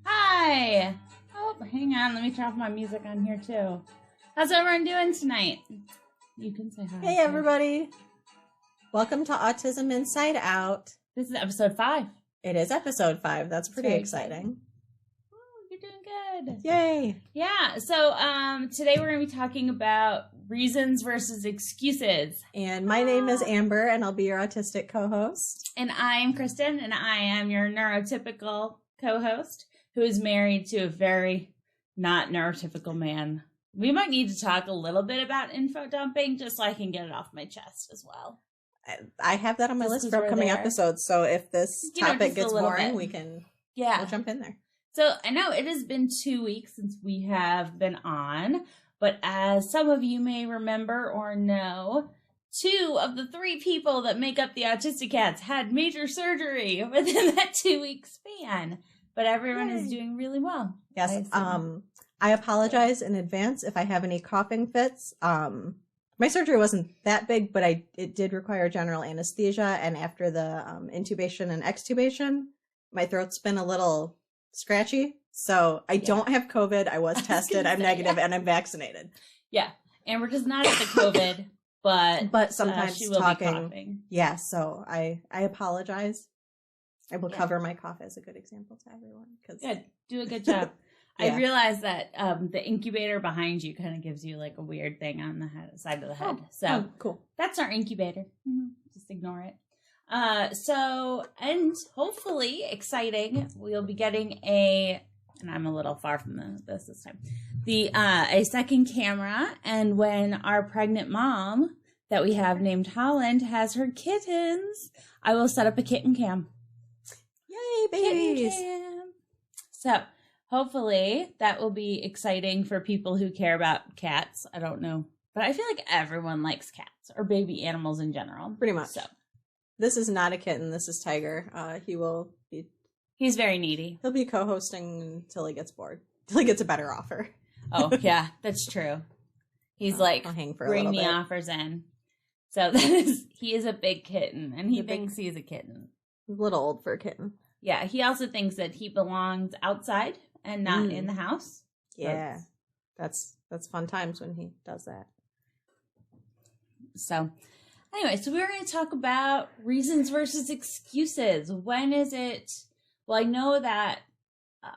Hi. Oh, hang on. Let me turn off my music on here too. How's everyone doing tonight? You can say hi. Hey, everybody. Welcome to Autism Inside Out. This is episode 5. It is episode 5. That's pretty exciting. Oh, you're doing good. Yay. Yeah. So today we're going to be talking about reasons versus excuses. And my name is Amber, and I'll be your autistic co-host. And I'm Kristen, and I am your neurotypical co-host who is married to a very not neurotypical man. We might need to talk a little bit about info dumping just so I can get it off my chest as well. I have that on my list for upcoming episodes, so if this topic gets boring, we'll jump in there. So I know it has been 2 weeks since we have been on, but as some of you may remember or know, 2 of the 3 people that make up the Autistic Cats had major surgery within that 2-week span. But everyone is doing really well. Yes. I apologize in advance if I have any coughing fits. My surgery wasn't that big, but it did require general anesthesia. And after the intubation and extubation, my throat's been a little scratchy. So I don't have COVID. I was tested. I'm negative and I'm vaccinated. Yeah. Amber does not have the COVID, but sometimes she will talking. be coughing. Yeah. So I apologize. I will cover my cough as a good example to everyone. Good. Do a good job. I realize that the incubator behind you kind of gives you like a weird thing on the side of the head. So cool. That's our incubator. Just ignore it. And hopefully exciting, we'll be getting and I'm a little far from this time, a second camera. And when our pregnant mom that we have named Holland has her kittens, I will set up a kitten cam. Yay, babies. So hopefully that will be exciting for people who care about cats. I don't know, but I feel like everyone likes cats or baby animals in general. Pretty much. So this is not a kitten. This is Tiger. He's very needy. He'll be co-hosting until he gets bored, until he gets a better offer. Oh yeah, that's true. He's I'll hang for bring the bit. Offers in. So he is a big kitten, and he thinks he's a kitten. He's a little old for a kitten. Yeah, he also thinks that he belongs outside and not in the house. Yeah, that's fun times when he does that. So anyway, so we're going to talk about reasons versus excuses. When is it? Well, I know that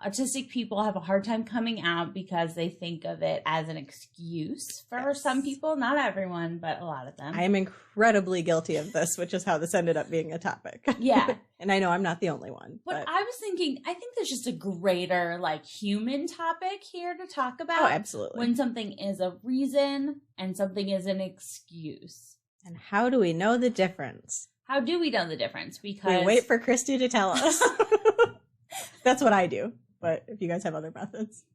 autistic people have a hard time coming out because they think of it as an excuse for some people. Not everyone, but a lot of them. I am incredibly guilty of this, which is how this ended up being a topic. Yeah. And I know I'm not the only one. But I was thinking, I think there's just a greater human topic here to talk about. Oh, absolutely. When something is a reason and something is an excuse. And how do we know the difference? How do we know the difference? Because we wait for Christy to tell us. That's what I do. But if you guys have other methods.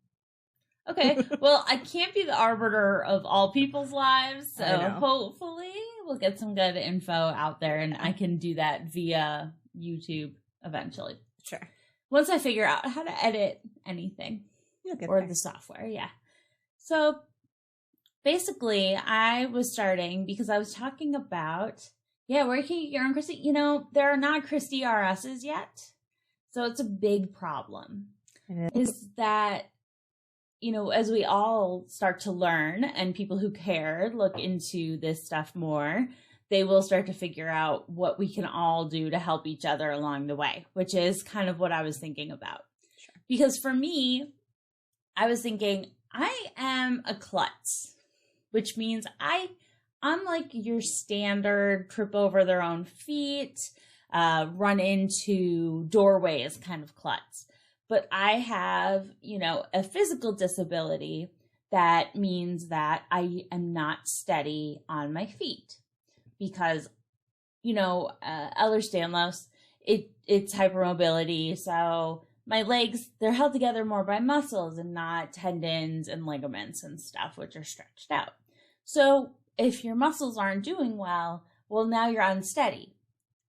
Okay. Well, I can't be the arbiter of all people's lives. So hopefully we'll get some good info out there and I can do that via YouTube eventually. Sure. Once I figure out how to edit anything or the software. Yeah. So basically I was starting because I was talking about, where can you get your own Christy? There are not Christy RSs yet. So it's a big problem. Is that, as we all start to learn and people who care look into this stuff more, they will start to figure out what we can all do to help each other along the way, which is kind of what I was thinking about. Sure. Because for me, I was thinking, I am a klutz, which means I'm like your standard trip over their own feet, run into doorways kind of klutz. But I have, a physical disability that means that I am not steady on my feet because, Ehlers-Danlos it's hypermobility. So my legs, they're held together more by muscles and not tendons and ligaments and stuff, which are stretched out. So if your muscles aren't doing well, now you're unsteady.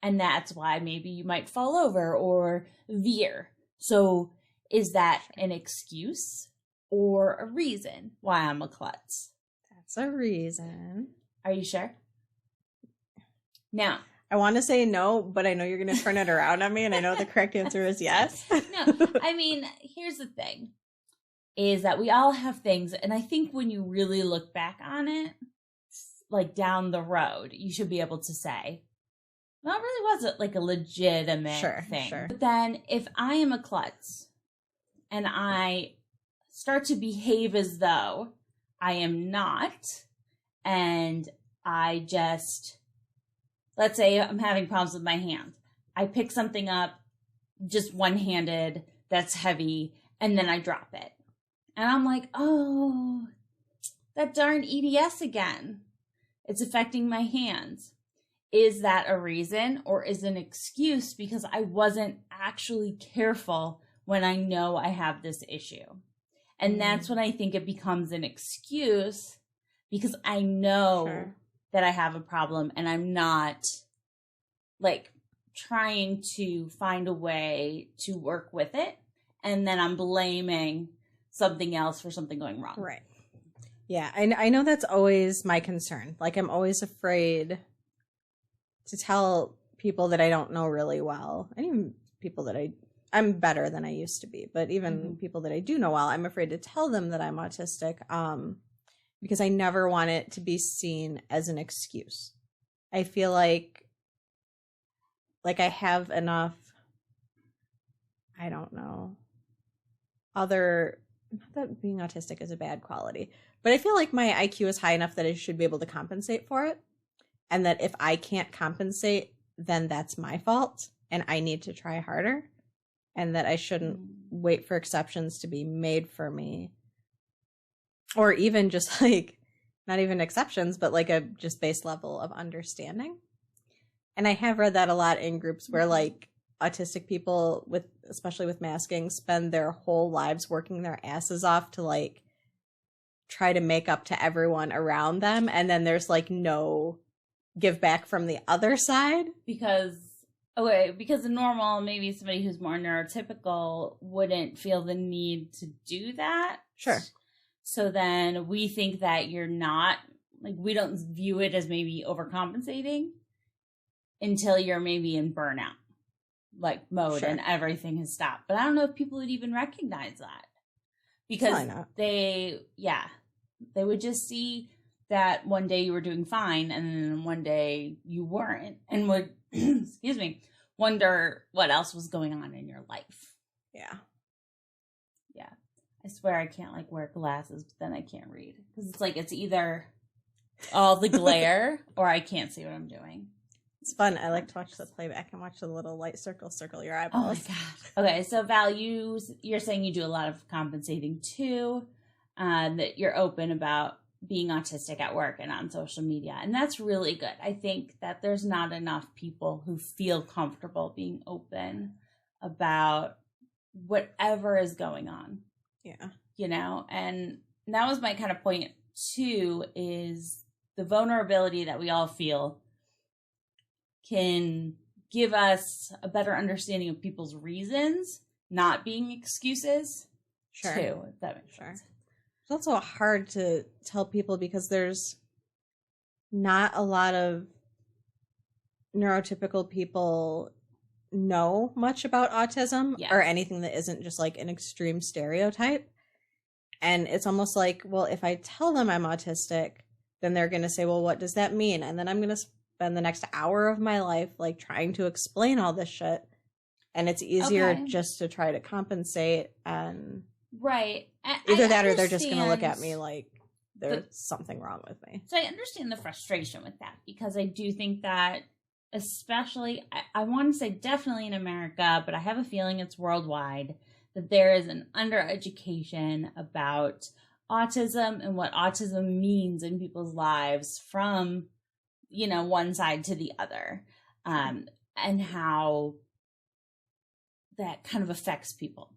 And that's why maybe you might fall over or veer. So is that an excuse or a reason why I'm a klutz? That's a reason. Are you sure? Now, I want to say no, but I know you're going to turn it around on me, and I know the correct answer is yes. No, I mean, here's the thing, is that we all have things, and I think when you really look back on it, like down the road, you should be able to say, well, it really wasn't like a legitimate thing. Sure. But then if I am a klutz and I start to behave as though I am not, and I just, let's say I'm having problems with my hand. I pick something up just one-handed that's heavy, and then I drop it. And I'm like, oh, that darn EDS again. It's affecting my hands. Is that a reason or is it an excuse because I wasn't actually careful when I know I have this issue? And that's when I think it becomes an excuse because I know that I have a problem and I'm not like trying to find a way to work with it. And then I'm blaming something else for something going wrong. Right. Yeah, I know that's always my concern. Like, I'm always afraid to tell people that I don't know really well, and even people that I'm better than I used to be, but even people that I do know well, I'm afraid to tell them that I'm autistic because I never want it to be seen as an excuse. I feel like I have enough, I don't know, not that being autistic is a bad quality, but I feel like my IQ is high enough that I should be able to compensate for it. And that if I can't compensate, then that's my fault and I need to try harder. And that I shouldn't wait for exceptions to be made for me. Or even just like, not even exceptions, but like a just base level of understanding. And I have read that a lot in groups where like autistic people especially with masking, spend their whole lives working their asses off to like try to make up to everyone around them. And then there's like no give back from the other side. Because the normal, maybe somebody who's more neurotypical wouldn't feel the need to do that. Sure. So then we think that you're not, like, we don't view it as maybe overcompensating until you're maybe in burnout like mode and everything has stopped. But I don't know if people would even recognize that because they would just see that one day you were doing fine and then one day you weren't and would, excuse me, wonder what else was going on in your life. Yeah. Yeah. I swear I can't like wear glasses, but then I can't read because it's like, it's either all the glare or I can't see what I'm doing. It's fun. I like to watch the playback and watch the little light circle your eyeballs. Oh my God. Okay. So values, you're saying you do a lot of compensating too, that you're open about being autistic at work and on social media. And that's really good. I think that there's not enough people who feel comfortable being open about whatever is going on. Yeah. You know, and that was my kind of point too, is the vulnerability that we all feel can give us a better understanding of people's reasons, not being excuses. Sure. Too, if that makes sense. It's also hard to tell people because there's not a lot of neurotypical people know much about autism or anything that isn't just like an extreme stereotype. And it's almost like, well, if I tell them I'm autistic, then they're going to say, well, what does that mean? And then I'm going to spend the next hour of my life like trying to explain all this shit. And it's easier just to try to compensate and either that or they're just going to look at me like there's something wrong with me. So I understand the frustration with that because I do think that especially, I want to say definitely in America, but I have a feeling it's worldwide, that there is an undereducation about autism and what autism means in people's lives from, you know, one side to the other, and how that kind of affects people.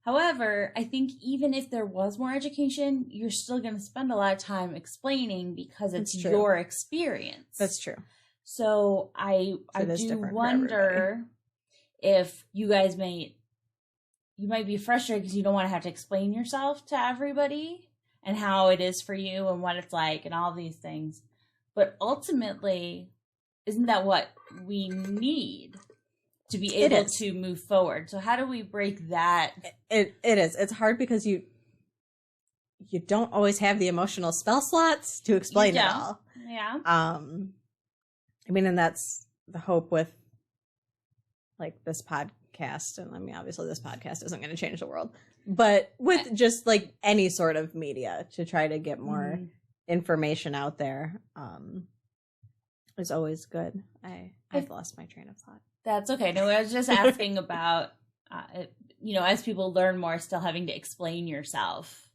However, I think even if there was more education, you're still going to spend a lot of time explaining because it's your experience. That's true. So I do wonder if you guys might be frustrated because you don't want to have to explain yourself to everybody and how it is for you and what it's like and all these things. But ultimately, isn't that what we need to be able to move forward? So how do we break that? It is. It's hard because you don't always have the emotional spell slots to explain it all. Yeah. I mean, and that's the hope with like this podcast. And I mean, obviously this podcast isn't going to change the world, but with just like any sort of media to try to get more information out there is always good. I've lost my train of thought. That's okay. No, I was just asking about, as people learn more, still having to explain yourself.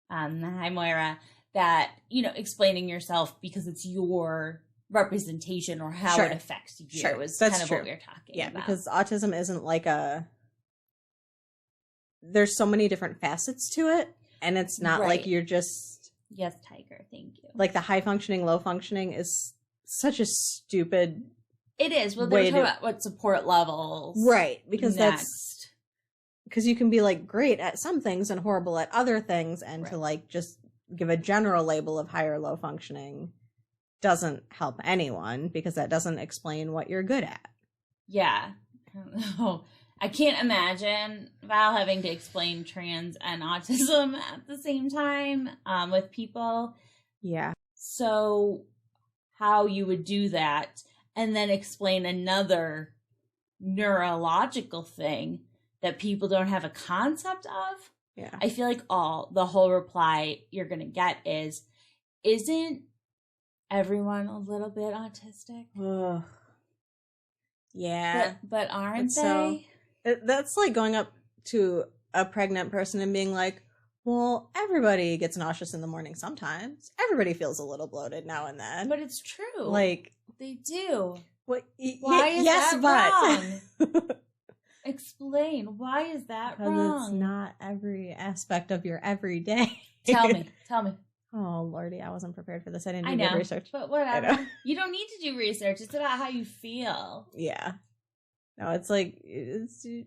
Hi, Moira. That, explaining yourself because it's your representation or how it affects you is kind of what we were talking about. Yeah, because autism isn't like there's so many different facets to it, and it's not like you're just... Yes, Tiger, thank you. Like the high functioning, low functioning is such a stupid... It is. Well, they're talking about what support levels. Right, because that's... Because you can be like great at some things and horrible at other things, and to like just give a general label of high or low functioning doesn't help anyone because that doesn't explain what you're good at. Yeah. I can't imagine Val having to explain trans and autism at the same time with people. Yeah. So how you would do that and then explain another neurological thing that people don't have a concept of. Yeah. I feel like the whole reply you're going to get is, isn't everyone a little bit autistic? Ugh. Yeah. But aren't they? That's like going up to a pregnant person and being like, well, everybody gets nauseous in the morning sometimes. Everybody feels a little bloated now and then. But it's true. Like, they do. Why is that wrong? Explain. Why is that wrong? Because it's not every aspect of your everyday. Tell me. Oh, Lordy, I wasn't prepared for this. I didn't do good research. But whatever. You don't need to do research. It's about how you feel. Yeah. No, it's like it's the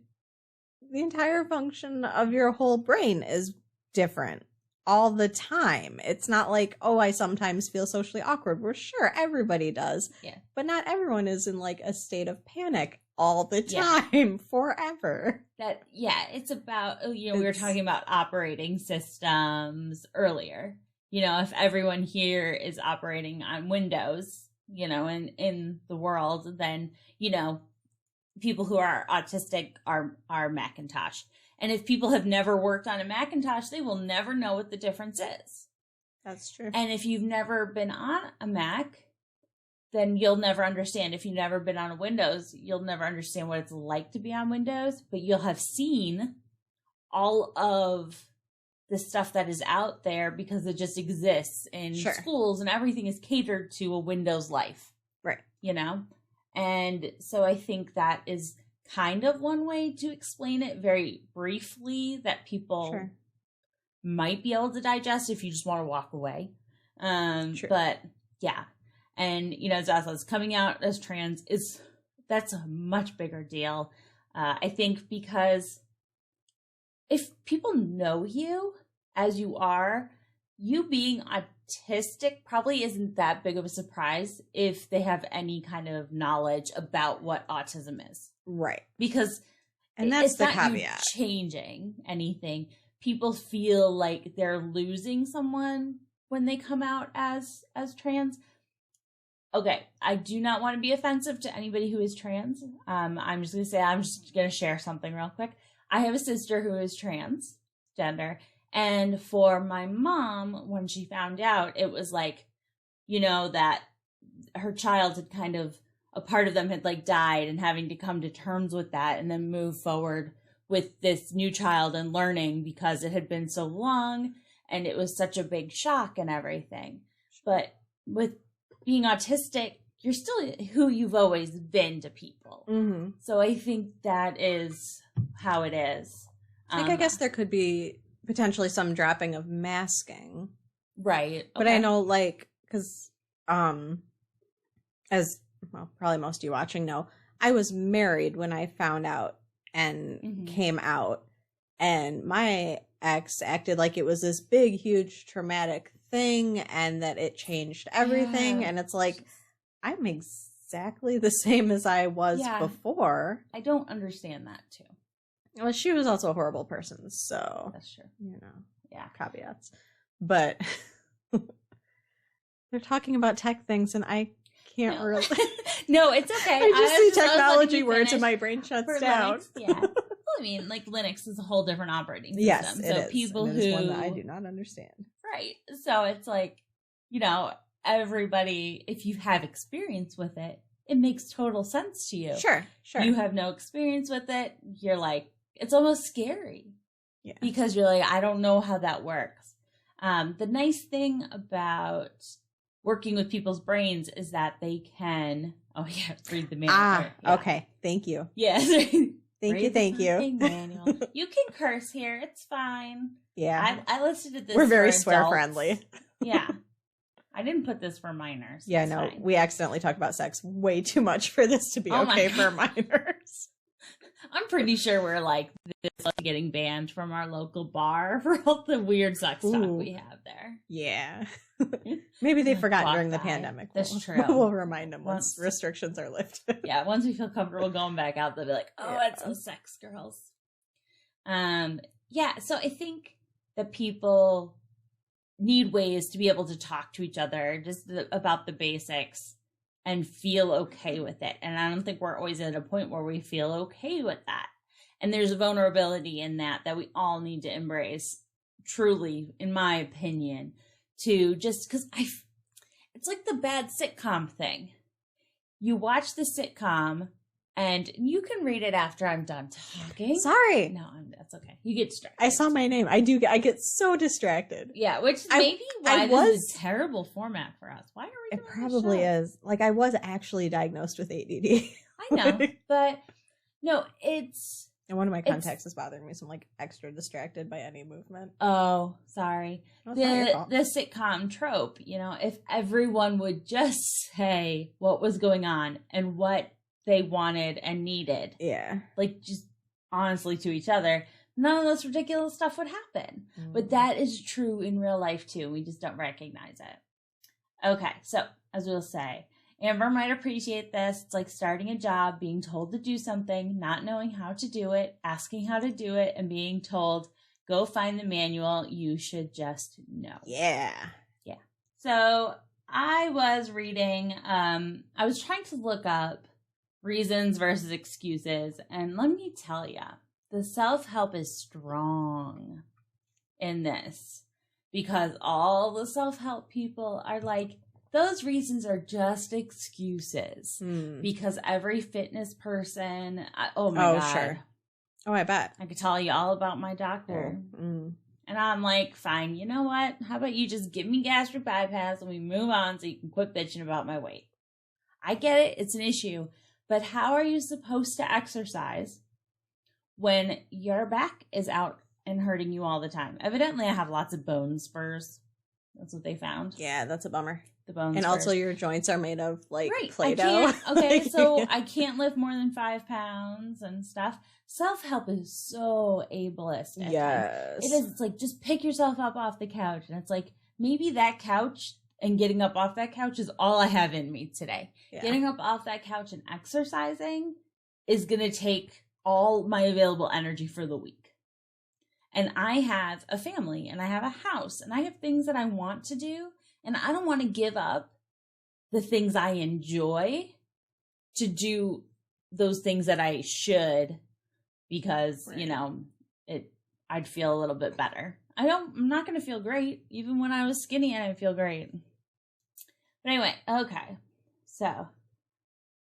entire function of your whole brain is different all the time. It's not like, oh, I sometimes feel socially awkward. We're sure everybody does. Yeah. But not everyone is in like a state of panic all the time forever. It's about, we were talking about operating systems earlier. If everyone here is operating on Windows, in the world, then, people who are autistic are Macintosh. And if people have never worked on a Macintosh, they will never know what the difference is. That's true. And if you've never been on a Mac, then you'll never understand. If you've never been on a Windows, you'll never understand what it's like to be on Windows, but you'll have seen all of the stuff that is out there because it just exists in schools and everything is catered to a Windows life. Right. And so I think that is kind of one way to explain it very briefly that people might be able to digest if you just want to walk away. But yeah. And, as Atlas coming out as trans that's a much bigger deal. I think because if people know you as you are, you being autistic probably isn't that big of a surprise if they have any kind of knowledge about what autism is. Right. Because that's the caveat. You changing anything. People feel like they're losing someone when they come out as trans. Okay, I do not want to be offensive to anybody who is trans. I'm just going to share something real quick. I have a sister who is transgender. And for my mom, when she found out, it was like, that her child had kind of, a part of them had like died and having to come to terms with that and then move forward with this new child and learning because it had been so long and it was such a big shock and everything. But with being autistic, you're still who you've always been to people. Mm-hmm. So I think that is how it is. I guess there could be potentially some dropping of masking. Right. Okay. But I know, like, because, as, well, probably most of you watching know, I was married when I found out and came out. And my ex acted like it was this big, huge, traumatic thing and that it changed everything. Yeah. And it's like, I'm exactly the same as I was before. I don't understand that, too. Well, she was also a horrible person, so that's true. Caveats. But they're talking about tech things, and I can't really. No, it's okay. I just see technology words, and my brain shuts down. Linux, yeah. Well, I mean, like Linux is a whole different operating system. Yes, so people and it is one that I do not understand. Right. So it's like, everybody, if you have experience with it, it makes total sense to you. Sure. You have no experience with it. You're like, it's almost scary. Yeah. Because you're like, I don't know how that works. The nice thing about working with people's brains is that they can, read the manual. Okay. Thank you. Yes. Thank you. Manual. You can curse here. It's fine. Yeah. I listed this. We're very swear friendly. Yeah. I didn't put this for minors. Yeah, no, we accidentally talked about sex way too much for this to be okay for minors. I'm pretty sure we're like this getting banned from our local bar for all the weird sex talk we have there. Yeah. Maybe they forgot during the pandemic. That's true. We'll remind them once restrictions are lifted. Yeah, once we feel comfortable going back out, they'll be like, it's those sex girls. So I think that people need ways to be able to talk to each other just about the basics and feel okay with it. And I don't think we're always at a point where we feel okay with that. And there's a vulnerability in that we all need to embrace, truly, in my opinion, to just, because it's like the bad sitcom thing. You watch the sitcom and you can read it after I'm done talking. Sorry. No, that's okay. You get distracted. I saw my name. I get so distracted. Yeah, which maybe why this is a terrible format for us. Why are we doing It probably is. Like, I was actually diagnosed with ADD. I know, but no, it's... And one of my contacts is bothering me, so I'm like extra distracted by any movement. Oh, sorry. No, it's not your fault. The sitcom trope, if everyone would just say what was going on and what they wanted and needed. Yeah. Like, just honestly to each other, none of this ridiculous stuff would happen. But that is true in real life, too. We just don't recognize it. Okay, so, as we'll say, Amber might appreciate this. It's like starting a job, being told to do something, not knowing how to do it, asking how to do it, and being told, go find the manual. You should just know. Yeah. Yeah. So I was reading, I was trying to look up reasons versus excuses. And let me tell you, the self-help is strong in this because all the self-help people are like, those reasons are just excuses because every fitness person, oh my God. Sure. Oh, I bet. I could tell you all about my doctor. And I'm like, fine, you know what? How about you just give me gastric bypass and we move on so you can quit bitching about my weight. I get it. It's an issue. But how are you supposed to exercise when your back is out and hurting you all the time? Evidently, I have lots of bone spurs. That's what they found. Yeah, that's a bummer. The bones and first. Also your joints are made of like right. Play-Doh. So I can't lift more than 5 pounds and stuff. Self-help is so ableist. Yes. It is. It's like, just pick yourself up off the couch. And it's like, maybe that couch and getting up off that couch is all I have in me today. Yeah. Getting up off that couch and exercising is going to take all my available energy for the week. And I have a family and I have a house and I have things that I want to do. And I don't want to give up the things I enjoy to do those things that I should because, I'd feel a little bit better. I'm not going to feel great. Even when I was skinny, I didn't feel great. But anyway, okay. So,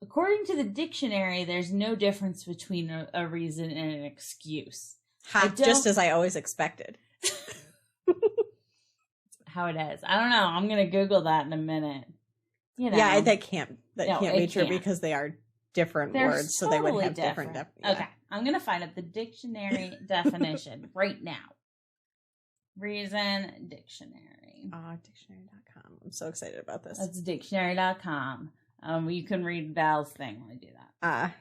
according to the dictionary, there's no difference between a reason and an excuse. Just as I always expected. How it is. I don't know. I'm going to Google that in a minute. Yeah, that can't be true because they are different words, so totally they would have different. Okay. I'm going to find up the dictionary definition right now. Reason dictionary. Dictionary.com. I'm so excited about this. That's dictionary.com. You can read Val's thing when I do that.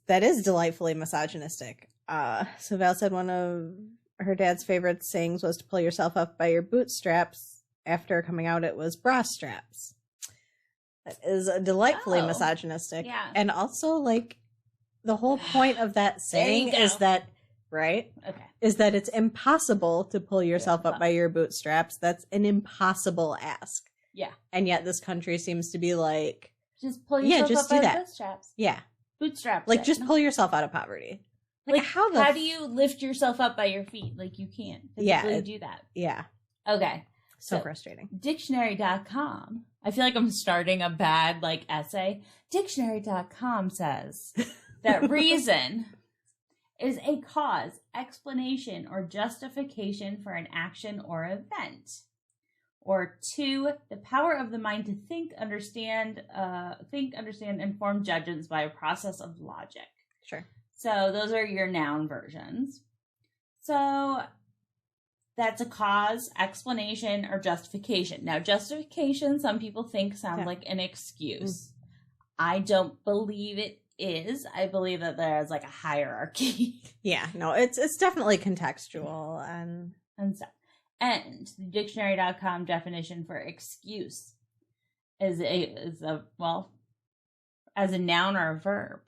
That is delightfully misogynistic. So Val said one of her dad's favorite sayings was to pull yourself up by your bootstraps. After coming out, it was bra straps. That is delightfully misogynistic. Yeah. And also, like, the whole point of that saying is that, right? Okay. Is that it's impossible to pull yourself up by your bootstraps. That's an impossible ask. Yeah. And yet this country seems to be like, just pull yourself up by your bootstraps. Yeah. Bootstraps. Like, just pull yourself out of poverty. Like how do you lift yourself up by your feet? Like, you can't physically do that. Yeah. Okay. So frustrating. Dictionary.com. I feel like I'm starting a bad, like, essay. Dictionary.com says that reason is a cause, explanation, or justification for an action or event. Or 2, the power of the mind to think, understand, and form judgments by a process of logic. Sure. So those are your noun versions. So that's a cause, explanation, or justification. Now, justification, some people think sounds like an excuse. I don't believe it is. I believe that there's like a hierarchy. Yeah, no, it's definitely contextual and so. And the dictionary.com definition for excuse is as a noun or a verb.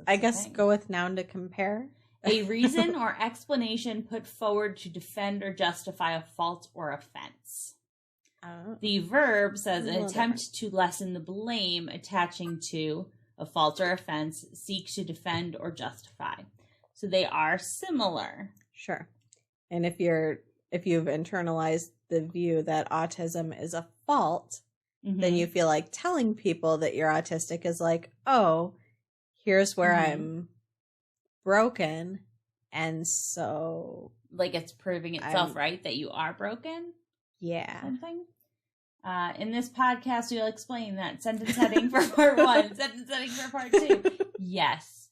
I guess go with noun to compare. A reason or explanation put forward to defend or justify a fault or offense. The verb says an attempt to lessen the blame attaching to a fault or offense, seek to defend or justify. So they are similar. Sure. And if you've internalized the view that autism is a fault, then you feel like telling people that you're autistic is like, oh, here's where I'm broken, and so like it's proving itself right that you are broken. Yeah. Something. In this podcast, we'll explain that sentence heading for part 1, sentence heading for part 2. Yes,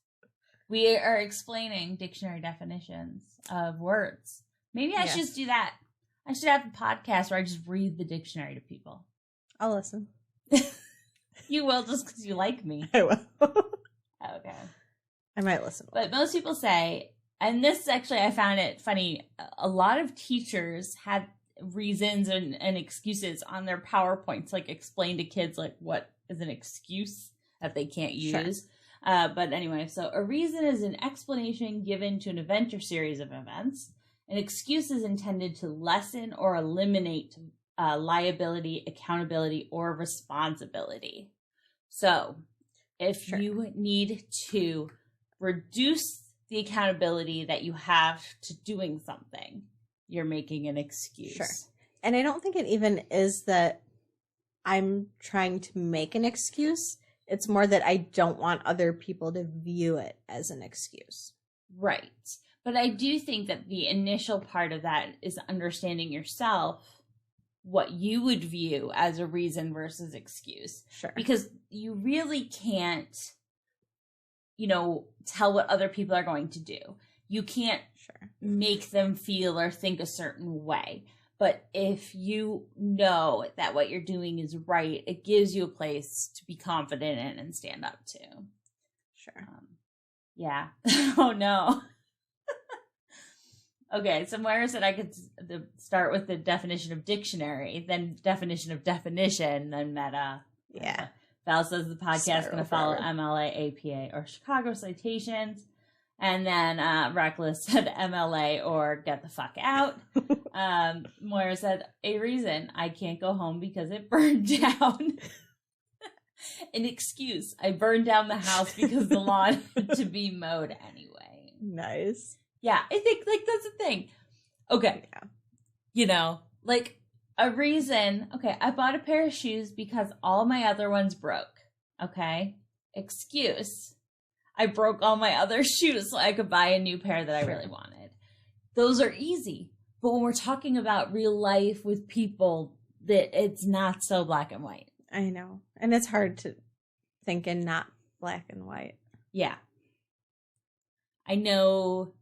we are explaining dictionary definitions of words. Maybe I should just do that. I should have a podcast where I just read the dictionary to people. I'll listen. You will, just because you like me. I will. Okay. I might listen. But most people say, and this actually, I found it funny, a lot of teachers had reasons and excuses on their PowerPoints, like explain to kids like what is an excuse that they can't use. Sure. But anyway, so a reason is an explanation given to an event or series of events. An excuse is intended to lessen or eliminate liability, accountability, or responsibility. So if you need to reduce the accountability that you have to doing something, you're making an excuse. Sure. And I don't think it even is that I'm trying to make an excuse. It's more that I don't want other people to view it as an excuse. Right. But I do think that the initial part of that is understanding yourself, what you would view as a reason versus excuse. Sure. Because you really can't, tell what other people are going to do. You can't make them feel or think a certain way. But if you know that what you're doing is right, it gives you a place to be confident in and stand up to. Sure. Yeah. Oh, no. Okay, so Moira said I could start with the definition of dictionary, then definition of definition, then meta. Yeah. Val says the podcast is going to follow MLA, APA, or Chicago citations. And then Reckless said MLA or get the fuck out. Moira said, a reason I can't go home because it burned down. An excuse, I burned down the house because the lawn had to be mowed anyway. Nice. Yeah, I think, that's the thing. Okay. Yeah. A reason, I bought a pair of shoes because all my other ones broke. Okay? Excuse, I broke all my other shoes so I could buy a new pair that I really wanted. Those are easy. But when we're talking about real life with people, that it's not so black and white. I know. And it's hard thinking not black and white. Yeah. I know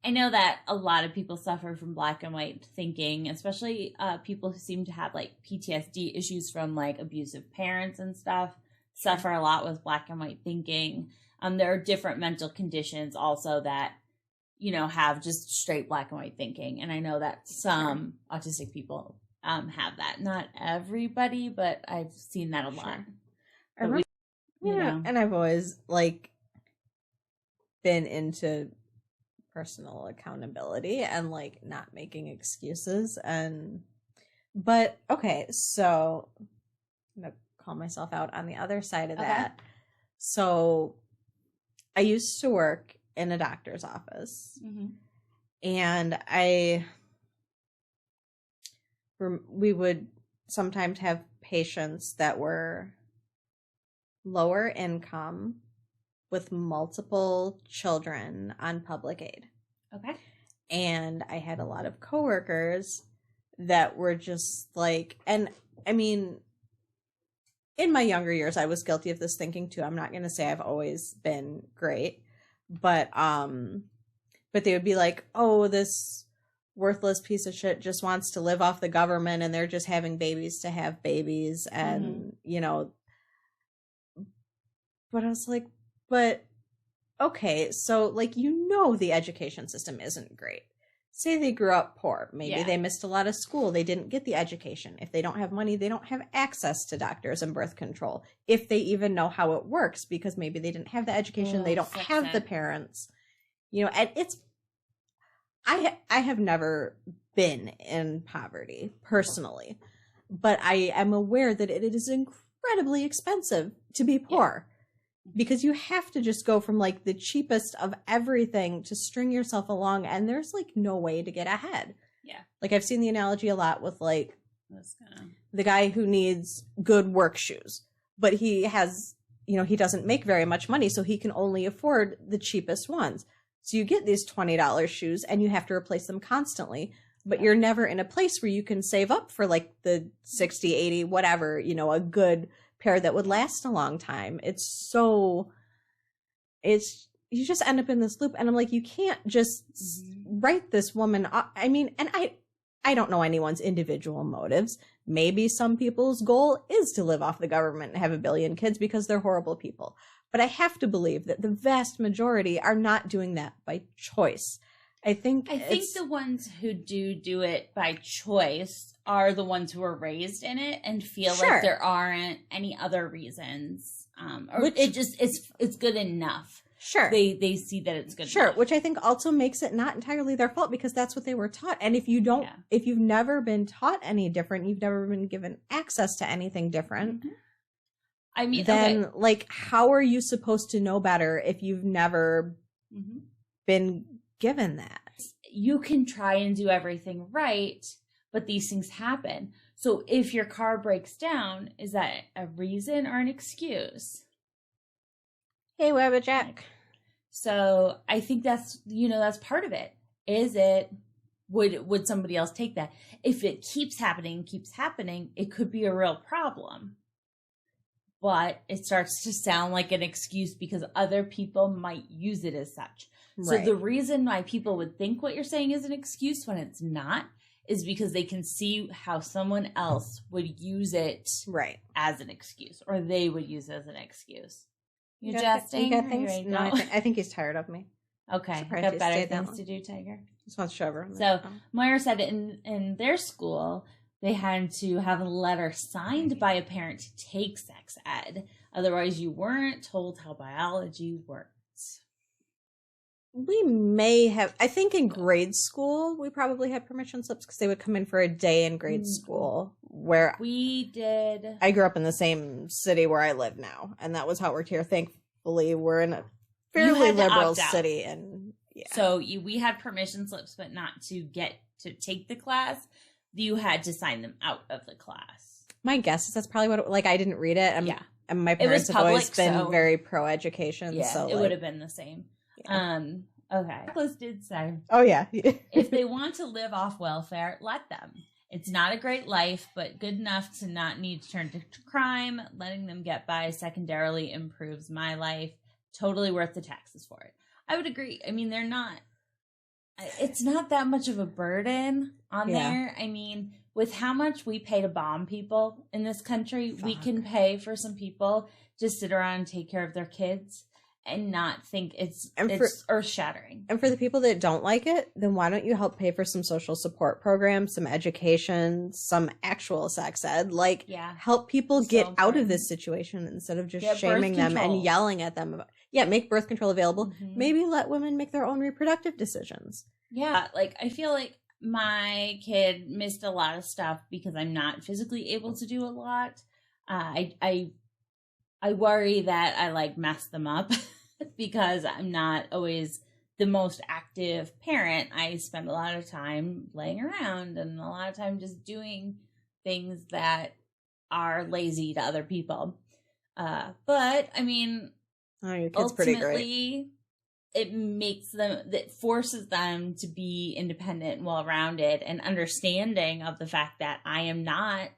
that a lot of people suffer from black and white thinking, especially people who seem to have like PTSD issues from like abusive parents and stuff, suffer a lot with black and white thinking. There are different mental conditions also that, you know, have just straight black and white thinking. And I know that some autistic people have that. Not everybody, but I've seen that a lot. And I've always like been into personal accountability and like not making excuses. But okay, so I'm gonna call myself out on the other side of that. So I used to work in a doctor's office, and we would sometimes have patients that were lower income with multiple children on public aid. Okay. And I had a lot of coworkers that were just like, and I mean, in my younger years, I was guilty of this thinking too. I'm not going to say I've always been great, but they would be like, oh, this worthless piece of shit just wants to live off the government and they're just having babies to have babies. And, you know, but I was like, but okay, so like, you know, the education system isn't great. Say they grew up poor. Maybe they missed a lot of school. They didn't get the education. If they don't have money, they don't have access to doctors and birth control. If they even know how it works, because maybe they didn't have the education, they don't have the parents. You know, and it's, I have never been in poverty personally, but I am aware that it is incredibly expensive to be poor. Because you have to just go from like the cheapest of everything to string yourself along, and there's like no way to get ahead. Yeah. Like I've seen the analogy a lot with like the guy who needs good work shoes, but he has, you know, he doesn't make very much money, so he can only afford the cheapest ones. So you get these $20 shoes and you have to replace them constantly, but you're never in a place where you can save up for like the 60, 80, whatever, you know, a good pair that would last a long time. You just end up in this loop, and I'm like, you can't just write this woman. I mean, and I don't know anyone's individual motives. Maybe some people's goal is to live off the government and have 1 billion kids because they're horrible people. But I have to believe that the vast majority are not doing that by choice. I think the ones who do it by choice are the ones who are raised in it and feel like there aren't any other reasons, or it's good enough. Sure, they see that it's good. Enough. Which I think also makes it not entirely their fault, because that's what they were taught. And if you've never been taught any different, you've never been given access to anything different. I mean, then like, how are you supposed to know better if you've never been given that? You can try and do everything right, but these things happen. So if your car breaks down, is that a reason or an excuse? Hey, Webber Jack. So I think that's part of it. Is it, would somebody else take that? If it keeps happening, it could be a real problem. But it starts to sound like an excuse because other people might use it as such. So the reason why people would think what you're saying is an excuse when it's not is because they can see how someone else would use it as an excuse, or they would use it as an excuse. You jesting? You got things? No, I think he's tired of me. Okay, got better things to do, Tiger. Just wants to show her. So Moira said in their school, they had to have a letter signed by a parent to take sex ed. Otherwise, you weren't told how biology works. We may have, I think in grade school, we probably had permission slips because they would come in for a day in grade school where we did. I grew up in the same city where I live now, and that was how it worked here. Thankfully, we're in a fairly liberal city. And so we had permission slips, but not to get to take the class. You had to sign them out of the class. My guess is that's probably what, like, I didn't read it. And my parents have always been very pro-education. Yeah, so it would have been the same. Yeah. Okay. Nicholas did say, "Oh yeah, if they want to live off welfare, let them. It's not a great life, but good enough to not need to turn to crime. Letting them get by secondarily improves my life. Totally worth the taxes for it. I would agree. I mean, it's not that much of a burden on there. I mean, with how much we pay to bomb people in this country, we can pay for some people to sit around and take care of their kids and not think it's earth-shattering. And for the people that don't like it, then why don't you help pay for some social support programs, some education, some actual sex ed? Like, help people get out of this situation instead of just shaming them and yelling at them. Make birth control available. Mm-hmm. Maybe let women make their own reproductive decisions. Yeah, like, I feel like my kid missed a lot of stuff because I'm not physically able to do a lot. I worry that I, like, mess them up because I'm not always the most active parent. I spend a lot of time laying around and a lot of time just doing things that are lazy to other people. But, I mean, your kid's pretty great. It forces them to be independent and well-rounded and understanding of the fact that I am not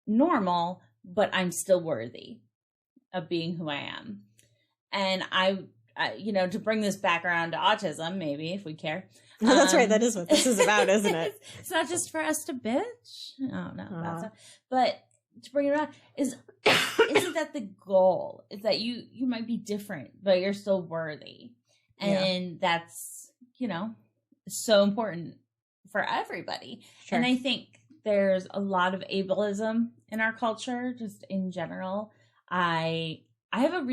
normal, but I'm still worthy of being who I am. And I to bring this back around to autism, maybe, if we care. That's right. That is what this is about, isn't it? It's not just for us to bitch. Oh, no. That's not. But to bring it around isn't that the goal? Is that you might be different, but you're still worthy. And that's, so important for everybody. Sure. And I think there's a lot of ableism in our culture, just in general. I have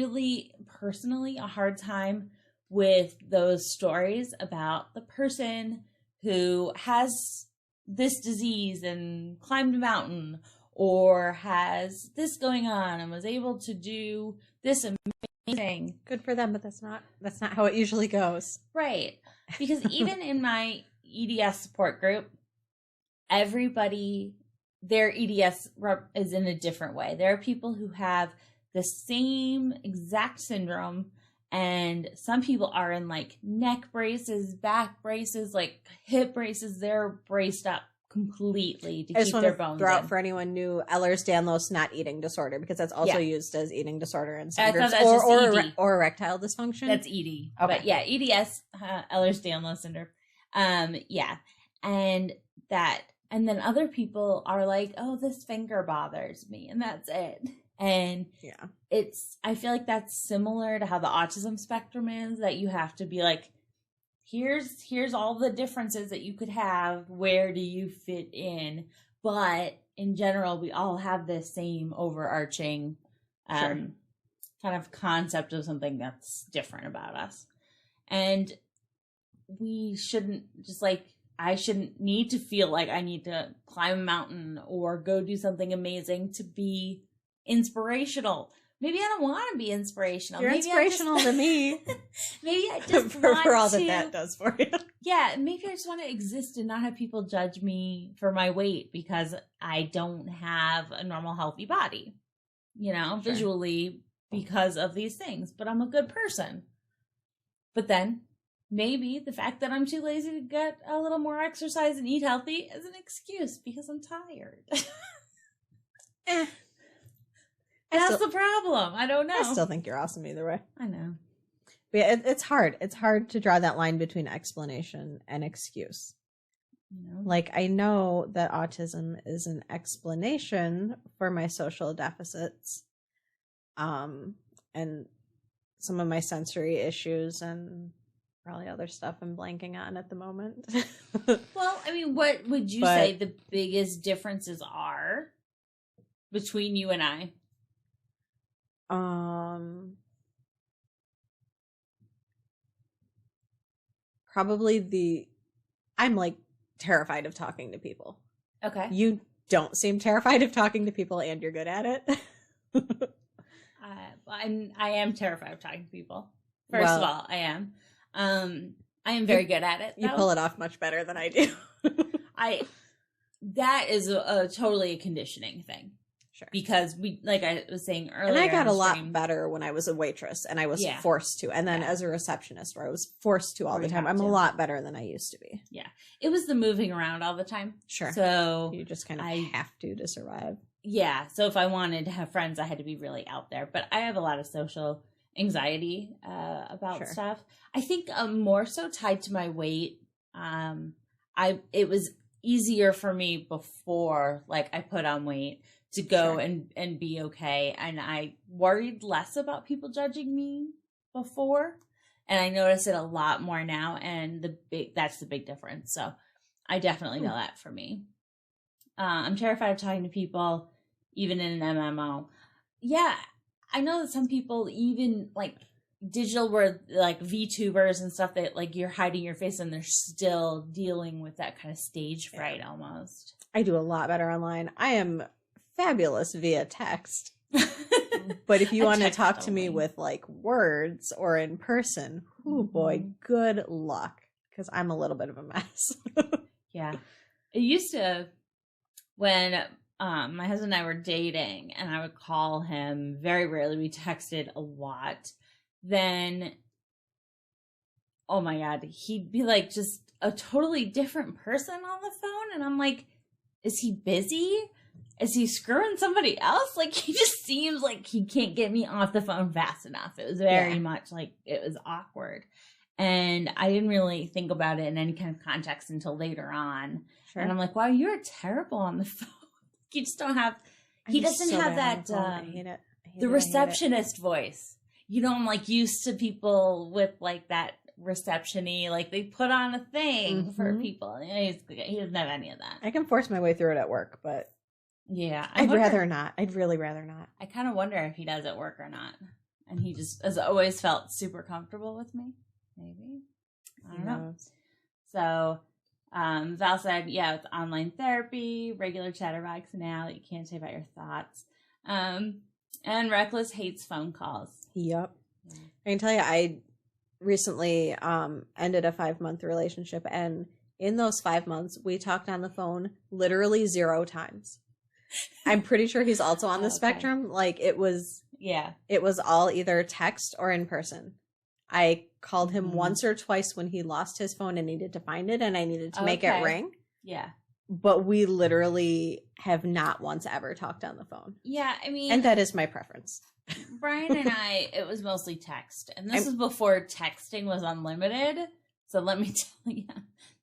personally a hard time with those stories about the person who has this disease and climbed a mountain or has this going on and was able to do this amazing. Good for them, but that's not how it usually goes. Right. Because even in my EDS support group, everybody, their EDS is in a different way. There are people who have the same exact syndrome, and some people are in like neck braces, back braces, like hip braces. They're braced up completely to keep their bones throw out for anyone new, Ehlers-Danlos not eating disorder, because that's also used as eating disorder in some groups, or erectile dysfunction. That's ED. Okay. But yeah, EDS, Ehlers-Danlos syndrome. And then other people are like, oh, this finger bothers me, and that's it. And I feel like that's similar to how the autism spectrum is, that you have to be like, here's all the differences that you could have. Where do you fit in? But in general, we all have this same overarching kind of concept of something that's different about us. And we shouldn't I shouldn't need to feel like I need to climb a mountain or go do something amazing to be inspirational. Maybe I don't want to be inspirational. You're inspirational to me. Maybe I just for all that does for you. Yeah, maybe I just want to exist and not have people judge me for my weight because I don't have a normal healthy body, visually because of these things. But I'm a good person. But then maybe the fact that I'm too lazy to get a little more exercise and eat healthy is an excuse because I'm tired. That's the problem. I don't know. I still think you're awesome either way. I know. But yeah, it's hard. It's hard to draw that line between explanation and excuse. Like, I know that autism is an explanation for my social deficits, and some of my sensory issues and probably other stuff I'm blanking on at the moment. Well, I mean, what would you say the biggest differences are between you and I? Probably I'm like terrified of talking to people. Okay. You don't seem terrified of talking to people, and you're good at it. I am terrified of talking to people. First of all, I am. I am very good at it, though. You pull it off much better than I do. That is a totally a conditioning thing. Sure. Because we, like I was saying earlier. And I got a lot better when I was a waitress and I was forced to. And then as a receptionist where I was forced to all the time, I'm a lot better than I used to be. Yeah. It was the moving around all the time. Sure. So you just kind of have to survive. Yeah. So if I wanted to have friends, I had to be really out there. But I have a lot of social anxiety about stuff. I think more so tied to my weight. It was easier for me before, like, I put on weight to go and be okay. And I worried less about people judging me before. And I notice it a lot more now. And that's the big difference. So I definitely know that for me. I'm terrified of talking to people, even in an MMO. Yeah, I know that some people, even like digital, were like VTubers and stuff, that like you're hiding your face and they're still dealing with that kind of stage fright almost. I do a lot better online. I am fabulous via text. But if you want to talk to me with like words or in person, oh boy, good luck. Because I'm a little bit of a mess. Yeah. It used to, when my husband and I were dating and I would call him, very rarely, we texted a lot, then, oh my God, he'd be like just a totally different person on the phone. And I'm like, is he busy? Is he screwing somebody else? Like, he just seems like he can't get me off the phone fast enough. It was very much like, it was awkward. And I didn't really think about it in any kind of context until later on. Sure. And I'm like, wow, you're terrible on the phone. You just don't have, he doesn't have that, I hate it. The receptionist voice. You know, I'm like used to people with like that reception-y, like they put on a thing for people. He doesn't have any of that. I can force my way through it at work, but yeah, I'd rather not. I'd really rather not. I kind of wonder if he does at work or not. And he just has always felt super comfortable with me. Maybe. I don't know. So, Val said, yeah, it's online therapy, regular chatterbox now that you can't say about your thoughts. And Reckless hates phone calls. Yep. Yeah. I can tell you, I recently ended a 5-month relationship, and in those 5 months, we talked on the phone literally 0 times. I'm pretty sure he's also on the spectrum. Like, it was all either text or in person. I called him once or twice when he lost his phone and needed to find it, and I needed to make it ring. Yeah. But we literally have not once ever talked on the phone. Yeah, I mean... And that is my preference. Brian and I, it was mostly text. And this was before texting was unlimited. So let me tell you,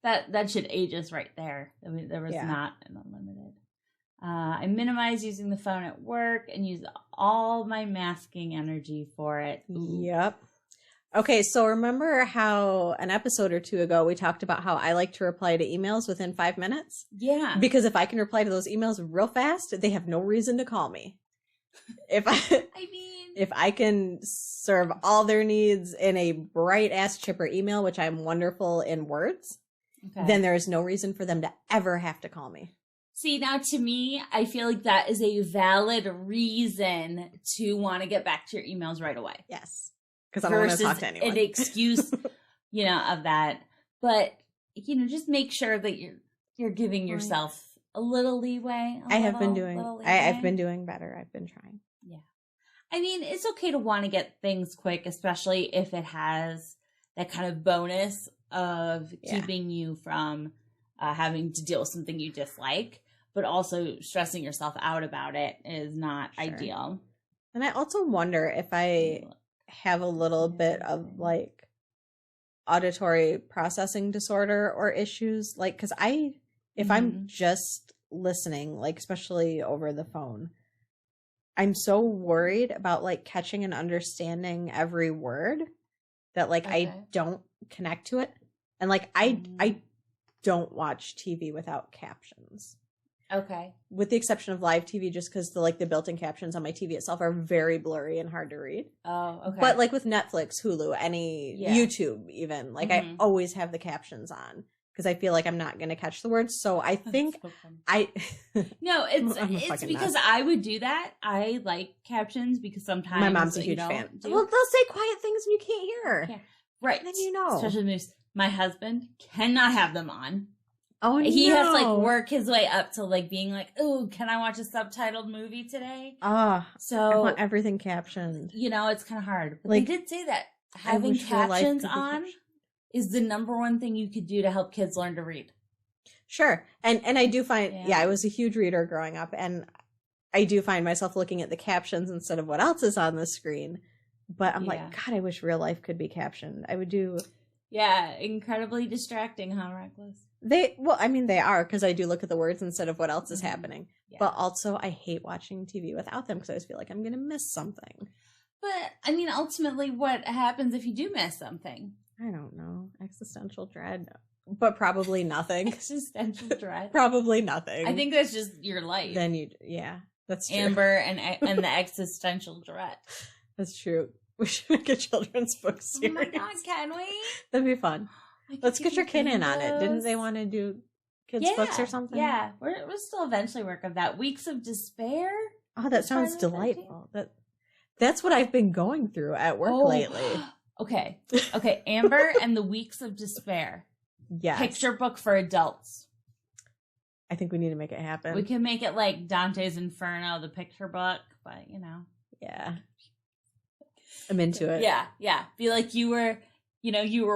that should age us right there. I mean, there was not an unlimited. I minimize using the phone at work and use all my masking energy for it. Yep. Okay, so remember how an episode or 2 ago we talked about how I like to reply to emails within 5 minutes? Yeah. Because if I can reply to those emails real fast, they have no reason to call me. If I can serve all their needs in a bright ass chipper email, which I'm wonderful in words, then there is no reason for them to ever have to call me. See, now to me, I feel like that is a valid reason to want to get back to your emails right away. Yes. Because I don't want to talk to anyone. An excuse, of that. But, just make sure that you're giving yourself a little leeway. I've been doing better. I've been trying. Yeah. I mean, it's okay to want to get things quick, especially if it has that kind of bonus of keeping you from having to deal with something you dislike, but also stressing yourself out about it is not ideal. And I also wonder if I have a little bit of like auditory processing disorder or issues, like, because if I'm just listening, like especially over the phone, I'm so worried about like catching and understanding every word that like I don't connect to it. And like I don't watch TV without captions. Okay. With the exception of live TV, just because the built-in captions on my TV itself are very blurry and hard to read. Oh, okay. But like with Netflix, Hulu, YouTube even, like I always have the captions on because I feel like I'm not going to catch the words. So I think No, it's because I would do that. I like captions because sometimes my mom's a huge fan. Well, they'll say quiet things and you can't hear. Yeah. Right. Then you know. Especially my husband cannot have them on. Oh, He has to like work his way up to like being like, oh, can I watch a subtitled movie today? So I want everything captioned. You know, it's kind of hard. But Like, they did say that having captions on is the number one thing you could do to help kids learn to read. Sure. And I do find, I was a huge reader growing up, and I do find myself looking at the captions instead of what else is on the screen. But I'm like, God, I wish real life could be captioned. I would do. Yeah, incredibly distracting, huh, Reckless? They are, because I do look at the words instead of what else is happening. Yeah. But also, I hate watching TV without them because I always feel like I'm going to miss something. But, I mean, ultimately, what happens if you do miss something? I don't know. Existential dread. But probably nothing. Existential dread? Probably nothing. I think that's just your life. Then that's true. Amber and the existential dread. That's true. We should make a children's book series. Oh my God, can we? That'd be fun. Let's get your kid in on it. Didn't they want to do kids' books or something? Yeah, we'll still eventually work on that. Weeks of Despair? Oh, that sounds delightful. That's what I've been going through at work lately. Okay, Amber and the Weeks of Despair. Yes. Picture book for adults. I think we need to make it happen. We can make it like Dante's Inferno, the picture book, but Yeah. I'm into it. Yeah. Be like you were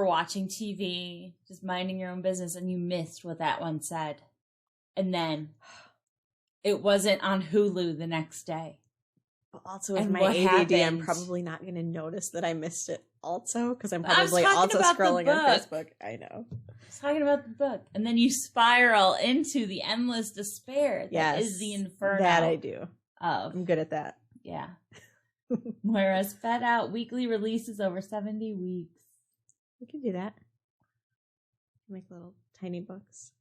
watching TV, just minding your own business, and you missed what that one said. And then it wasn't on Hulu the next day. But also with my ADD, I'm probably not going to notice that I missed it also, because I'm probably also scrolling on Facebook. I know. I was talking about the book. And then you spiral into the endless despair that is the inferno. That I do. I'm good at that. Yeah. Whereas Fed Out weekly releases over 70 weeks. We can do that. Make little tiny books.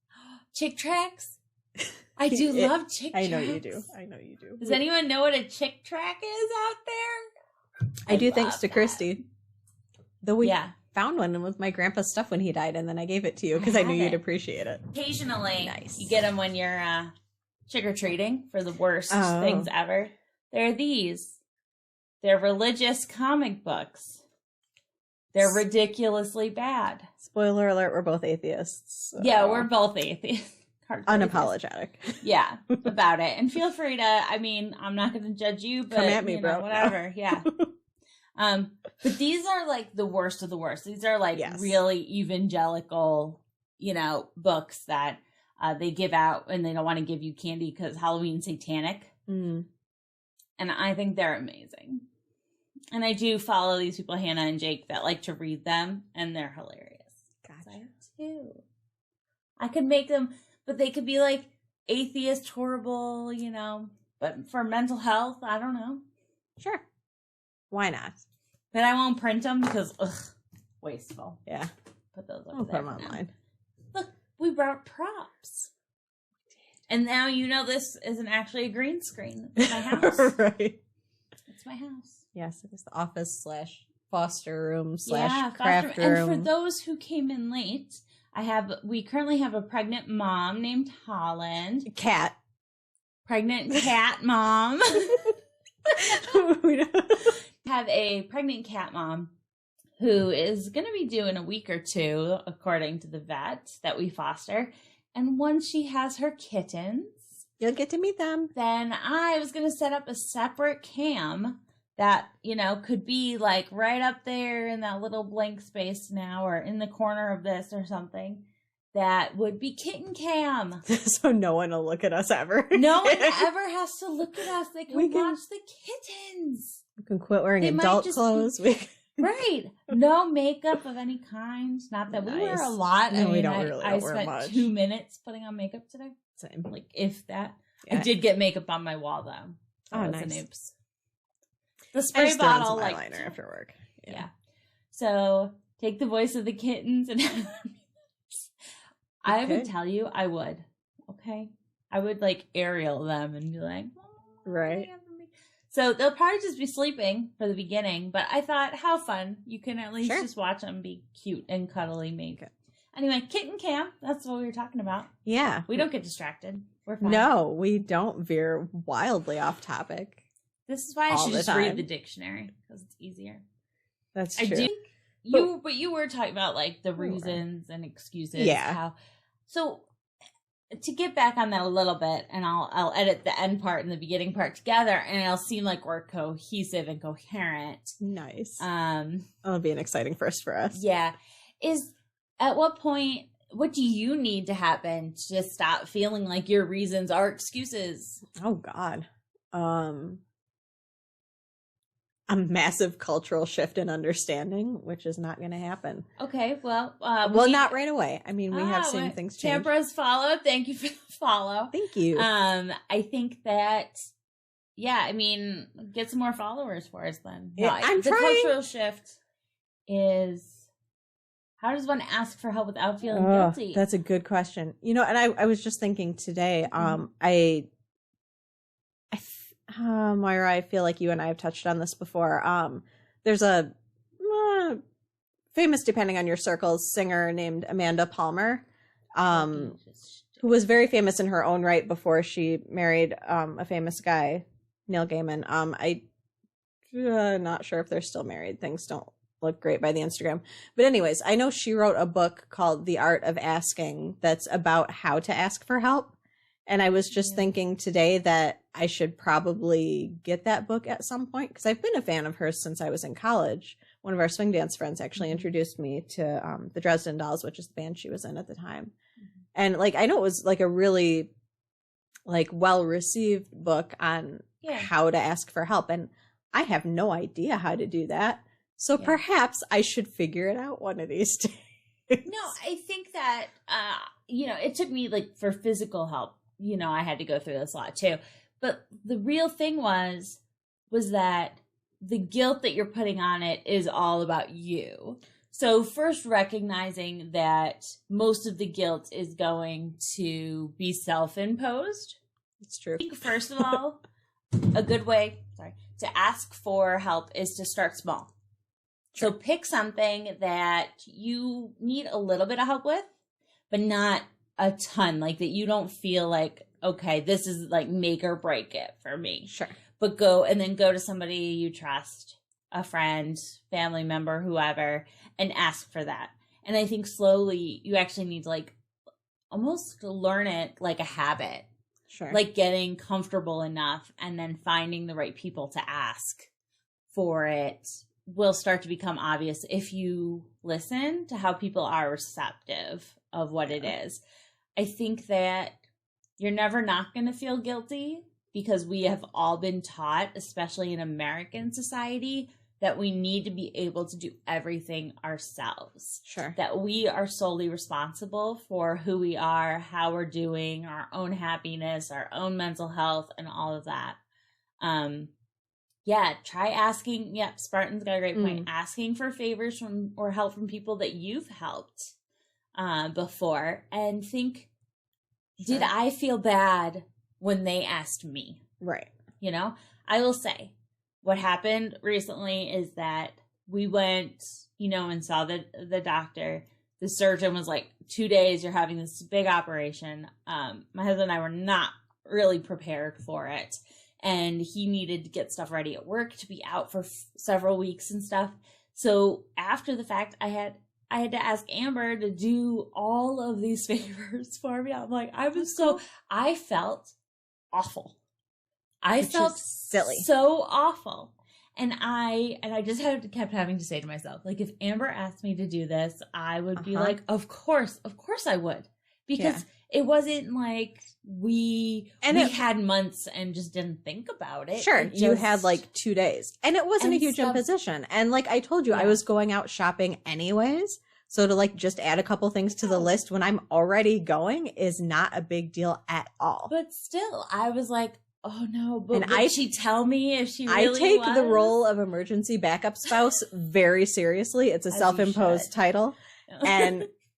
Chick tracks? I do love chick tracks. I know you do. Does anyone know what a chick track is out there? I do, thanks to Christy. Though we found one with my grandpa's stuff when he died, and then I gave it to you because I knew you'd appreciate it. Occasionally, you get them when you're trick-or-treating for the worst things ever. They're these. They're religious comic books. They're ridiculously bad. Spoiler alert, we're both atheists. So. Yeah, we're both atheists. Unapologetic. Yeah, about it. And feel free to, I'm not going to judge you, but come at me, bro. Whatever. Yeah. But these are like the worst of the worst. These are like really evangelical, books that they give out, and they don't want to give you candy because Halloween's satanic. Mm. And I think they're amazing. And I do follow these people, Hannah and Jake, that like to read them, and they're hilarious. Gotcha. I too. I could make them, but they could be like atheist, horrible, but for mental health, I don't know. Sure. Why not? But I won't print them because, wasteful. Yeah. Put those over there. Put them online. Look, we brought props. And now this isn't actually a green screen. It's my house. Right. It's my house. Yes, it is the office / foster room / craft room. And for those who came in late, we currently have a pregnant mom named Holland. Cat. Pregnant cat mom. We have a pregnant cat mom who is going to be due in a week or two, according to the vet that we foster. And once she has her kittens, you'll get to meet them. Then I was going to set up a separate cam that, could be like right up there in that little blank space now, or in the corner of this or something, that would be kitten cam. So no one will look at us ever. No one ever has to look at us. They can watch the kittens. We can quit wearing adult clothes. Right. No makeup of any kind. Not that we wear a lot. No, we don't really I wear spent much. 2 minutes putting on makeup today. Same. Like, if that. Yeah. I did get makeup on my wall, though. That was nice. An oops. The spray bottle, like eyeliner after work. Yeah. So take the voice of the kittens, and I would tell you, I would. Okay, I would like aerial them and be like, right. So they'll probably just be sleeping for the beginning, but I thought, how fun! You can at least just watch them be cute and cuddly, maybe. Okay. Anyway, kitten cam. That's what we were talking about. Yeah, we don't get distracted. We're fine. No, we don't veer wildly off topic. This is why I should just read the dictionary, because it's easier. That's true. I do. But you were talking about like the reasons and excuses. Yeah. So to get back on that a little bit, and I'll edit the end part and the beginning part together, and it'll seem like we're cohesive and coherent. Nice. That'll be an exciting first for us. Yeah. At what point, what do you need to happen to stop feeling like your reasons are excuses? Oh God. A massive cultural shift in understanding, which is not going to happen. Okay, well... not right away. I mean, we have seen things change. Tampa's follow. Thank you for the follow. Thank you. I think that, I mean, get some more followers for us then. I'm the trying. Cultural shift is, how does one ask for help without feeling guilty? That's a good question. And I was just thinking today, Moira, I feel like you and I have touched on this before. There's a famous, depending on your circles, singer named Amanda Palmer, who was very famous in her own right before she married a famous guy, Neil Gaiman. I'm not sure if they're still married. Things don't look great by the Instagram. But anyways, I know she wrote a book called The Art of Asking that's about how to ask for help. And I was just thinking today that I should probably get that book at some point, because I've been a fan of hers since I was in college. One of our swing dance friends actually introduced me to the Dresden Dolls, which is the band she was in at the time. And I know it was a really well-received book on how to ask for help. And I have no idea how to do that. So perhaps I should figure it out one of these days. No, I think that, it took me for physical help. I had to go through this a lot too. But the real thing was that the guilt that you're putting on it is all about you. So first recognizing that most of the guilt is going to be self-imposed. It's true. I think first of all, a good way, to ask for help is to start small. Sure. So pick something that you need a little bit of help with, but not a ton, that you don't feel okay, this is make or break it for me. Sure. But go to somebody you trust, a friend, family member, whoever, and ask for that. And I think slowly you actually need to almost learn it like a habit. Sure. Getting comfortable enough and then finding the right people to ask for it will start to become obvious if you listen to how people are receptive of what it is. I think that you're never not going to feel guilty, because we have all been taught, especially in American society, that we need to be able to do everything ourselves. Sure. That we are solely responsible for who we are, how we're doing, our own happiness, our own mental health, and all of that. Try asking. Yep, Spartan's got a great point. Asking for favors or help from people that you've helped before, and think, did I feel bad when they asked me? Right. I will say what happened recently is that we went, and saw the doctor. The surgeon was 2 days, you're having this big operation. My husband and I were not really prepared for it. And he needed to get stuff ready at work to be out for several weeks and stuff. So after the fact, I had to ask Amber to do all of these favors for me. I'm I felt awful. I felt silly. So awful. And I just kept having to say to myself, if Amber asked me to do this, I would be of course I would. Because it wasn't we had months and just didn't think about it. Sure. You had 2 days. And it wasn't a huge imposition. And I told you, I was going out shopping anyways. So to just add a couple things to the list when I'm already going is not a big deal at all. But still, I was oh no, but would she tell me if she really I take the role of emergency backup spouse very seriously. It's a self-imposed title.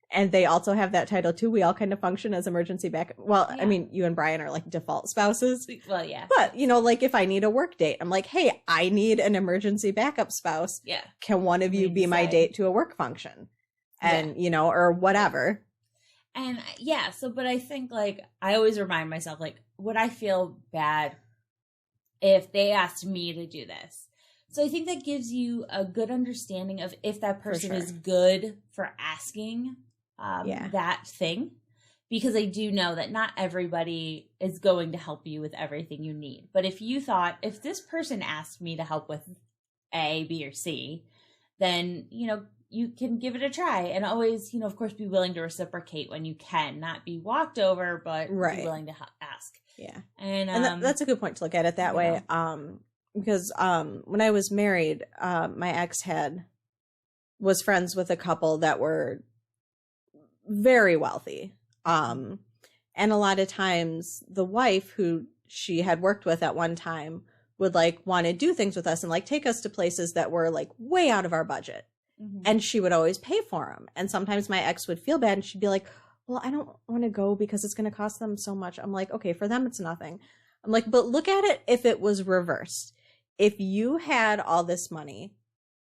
And they also have that title too. We all kind of function as emergency backup. Well, I mean, you and Brian are default spouses. Well, yeah. But, if I need a work date, I'm hey, I need an emergency backup spouse. Yeah. Can one of you be my date to a work function? And, or whatever. And but I think I always remind myself, would I feel bad if they asked me to do this? So I think that gives you a good understanding of if that person is good for asking that thing. because I do know that not everybody is going to help you with everything you need. But if you thought, if this person asked me to help with A, B, or C, then, you know, you can give it a try, and always, you know, of course, be willing to reciprocate when you can, not be walked over, but be willing to ask. Yeah. And that's a good point to look at it that way. Because when I was married, my ex was friends with a couple that were very wealthy. And a lot of times the wife, who she had worked with at one time, would like want to do things with us and like take us to places that were like way out of our budget. And she would always pay for them. And sometimes my ex would feel bad, and she'd be like, well, I don't want to go because it's going to cost them so much. I'm like, okay, for them, it's nothing. I'm like, but look at it if it was reversed. If you had all this money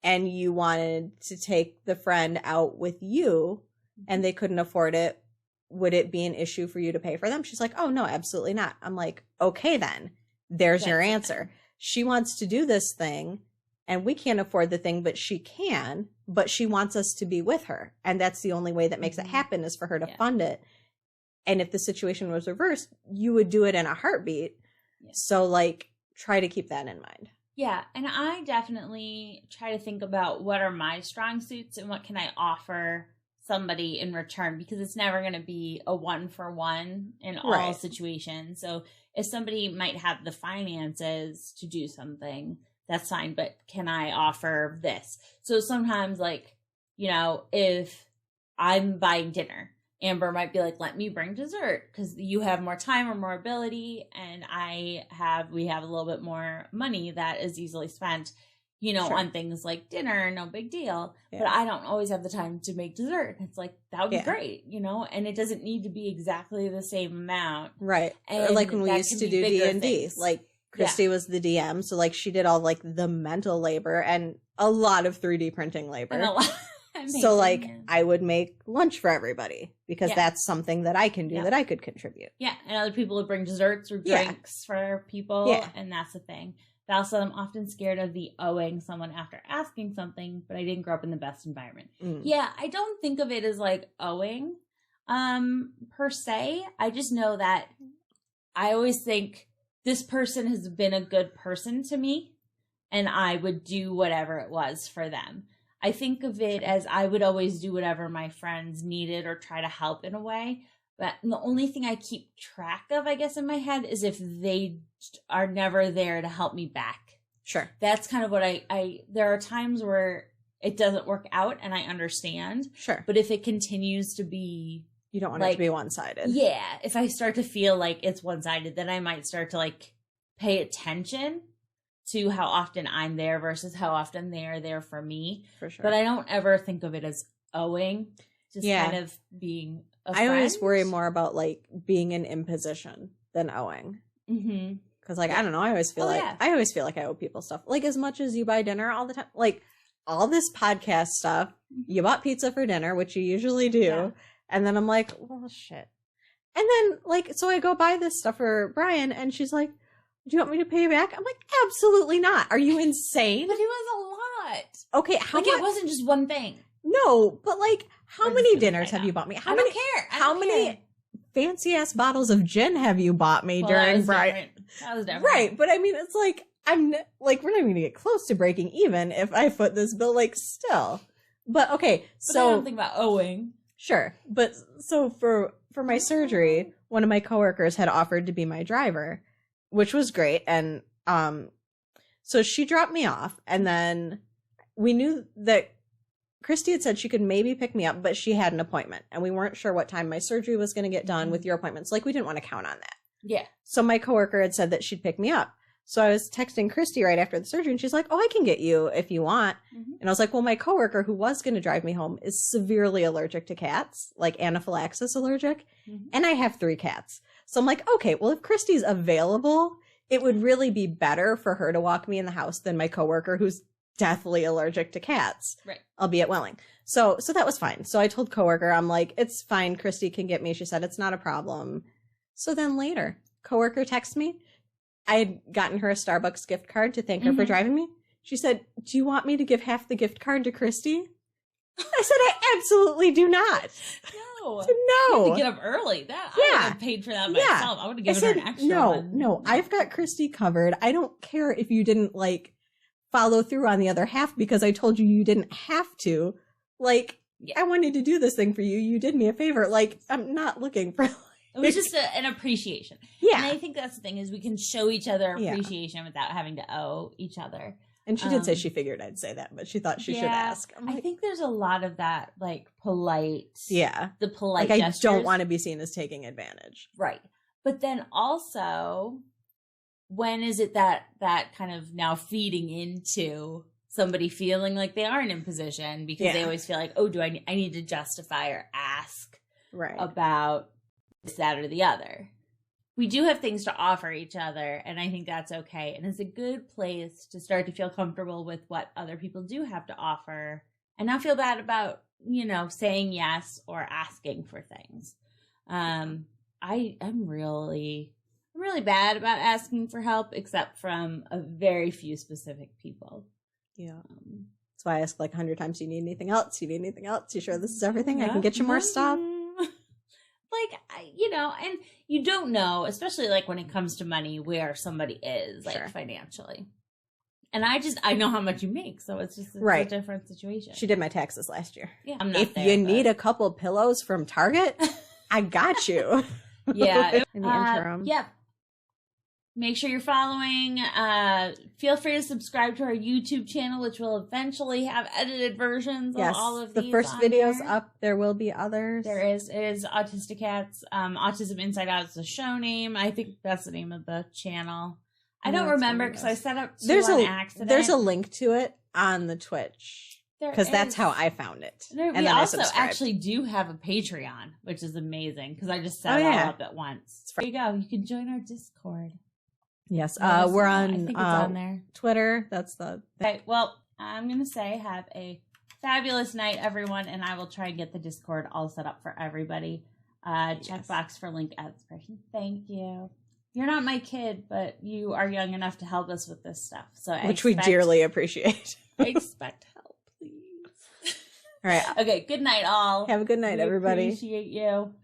and you wanted to take the friend out with you and they couldn't afford it, would it be an issue for you to pay for them? She's like, oh, no, absolutely not. I'm like, okay, then there's your answer. She wants to do this thing and we can't afford the thing, but she can, but she wants us to be with her. And that's the only way that makes it happen, is for her to fund it. And if the situation was reversed, you would do it in a heartbeat. So like, try to keep that in mind. Yeah. And I definitely try to think about what are my strong suits and what can I offer somebody in return, because it's never going to be a 1-for-1 in all situations. So if somebody might have the finances to do something, that's fine, but can I offer this? So sometimes, like, you know, if I'm buying dinner, Amber might be like, let me bring dessert because you have more time or more ability, and we have a little bit more money that is easily spent, you know, on things like dinner, no big deal. But I don't always have the time to make dessert. It's like, that would be great, you know, and it doesn't need to be exactly the same amount. Right. And or like when we used to do D&D, like Christy was the DM. So like she did all like the mental labor and a lot of 3D printing labor. So like I would make lunch for everybody because that's something that I can do that I could contribute. Yeah. And other people would bring desserts or drinks for people. Yeah. And that's the thing. But also I'm often scared of the owing someone after asking something, but I didn't grow up in the best environment. Yeah. I don't think of it as like owing per se. I just know that I always think this person has been a good person to me and I would do whatever it was for them. I think of it as I would always do whatever my friends needed or try to help in a way. But the only thing I keep track of, I guess, in my head is if they are never there to help me back. Sure. That's kind of what there are times where it doesn't work out and I understand. Sure. But if it continues to be, you don't want it to be one-sided. Yeah. If I start to feel like it's one-sided, then I might start to like pay attention to how often I'm there versus how often they are there for me. For sure. But I don't ever think of it as owing, just kind of being a friend. I always worry more about like being an imposition than owing. Because like, I don't know, I always feel like I owe people stuff. Like as much as you buy dinner all the time, like all this podcast stuff, you bought pizza for dinner, which you usually do. Yeah. And then I'm like, well, shit. And then like, so I go buy this stuff for Brian and she's like, do you want me to pay you back? I'm like, absolutely not. Are you insane? But it was a lot. Okay, how much? It wasn't just one thing. No, but like, how many dinners have you bought me? I don't care. How many fancy ass bottles of gin have you bought me during Brian? That was different. Right, but I mean, it's like I'm like we're not even gonna get close to breaking even if I foot this bill. Like still, but okay. So I don't think about owing. Sure, but so for my surgery, one of my coworkers had offered to be my driver, which was great. And so she dropped me off, and then we knew that Christy had said she could maybe pick me up, but she had an appointment, and we weren't sure what time my surgery was going to get done with your appointments. Like, we didn't want to count on that. Yeah. So my coworker had said that she'd pick me up. So I was texting Christy right after the surgery, and she's like, oh, I can get you if you want. And I was like, well, my coworker who was going to drive me home is severely allergic to cats, like anaphylaxis allergic, and I have 3 cats. So I'm like, okay, well, if Christy's available, it would really be better for her to walk me in the house than my coworker who's deathly allergic to cats, right? Albeit willing. So that was fine. So I told coworker, I'm like, it's fine. Christy can get me. She said, it's not a problem. So then later, coworker texts me. I had gotten her a Starbucks gift card to thank her for driving me. She said, do you want me to give half the gift card to Christy? I said, I absolutely do not. No. No. I had to get up early. I would have paid for that myself. I would have given her an extra one. No, I've got Christy covered. I don't care if you didn't like follow through on the other half because I told you you didn't have to. Like, I wanted to do this thing for you. You did me a favor. Like, I'm not looking for... It was just an appreciation. Yeah. And I think that's the thing, is we can show each other appreciation without having to owe each other. And she did say she figured I'd say that, but she thought she should ask. I think there's a lot of that, like, polite. Yeah. The polite like, gestures. I don't want to be seen as taking advantage. Right. But then also, when is it that kind of now feeding into somebody feeling like they aren't in position because they always feel like, oh, I need to justify or ask about this, that, or the other. We do have things to offer each other, and I think that's okay. And it's a good place to start to feel comfortable with what other people do have to offer and not feel bad about, saying yes or asking for things. I'm really bad about asking for help, except from a very few specific people. Yeah. That's why I ask like 100 times, you need anything else? You need anything else? You sure this is everything? I can get you more stuff. Like, and you don't know, especially like when it comes to money, where somebody is like financially. And I know how much you make. So it's just a different situation. She did my taxes last year. Yeah. I'm not if you need a couple pillows from Target, I got you. Yeah. In the interim. Yeah. Make sure you're following. Feel free to subscribe to our YouTube channel, which will eventually have edited versions of all of these. The first video's up. There will be others. There is. It is Autistic Cats. Autism Inside Out is the show name. I think that's the name of the channel. I don't remember because I set up two on accident. There's a link to it on the Twitch. Because that's how I found it. We also actually do have a Patreon, which is amazing because I just set it all up at once. There you go. You can join our Discord. Yes, we're on, I think it's on there. Twitter. That's the thing. Okay, well, I'm going to say have a fabulous night, everyone, and I will try and get the Discord all set up for everybody. Checkbox for link at this person. Thank you. You're not my kid, but you are young enough to help us with this stuff. Which we dearly appreciate. I expect help, please. All right. Okay, good night, all. Have a good night, everybody. Appreciate you.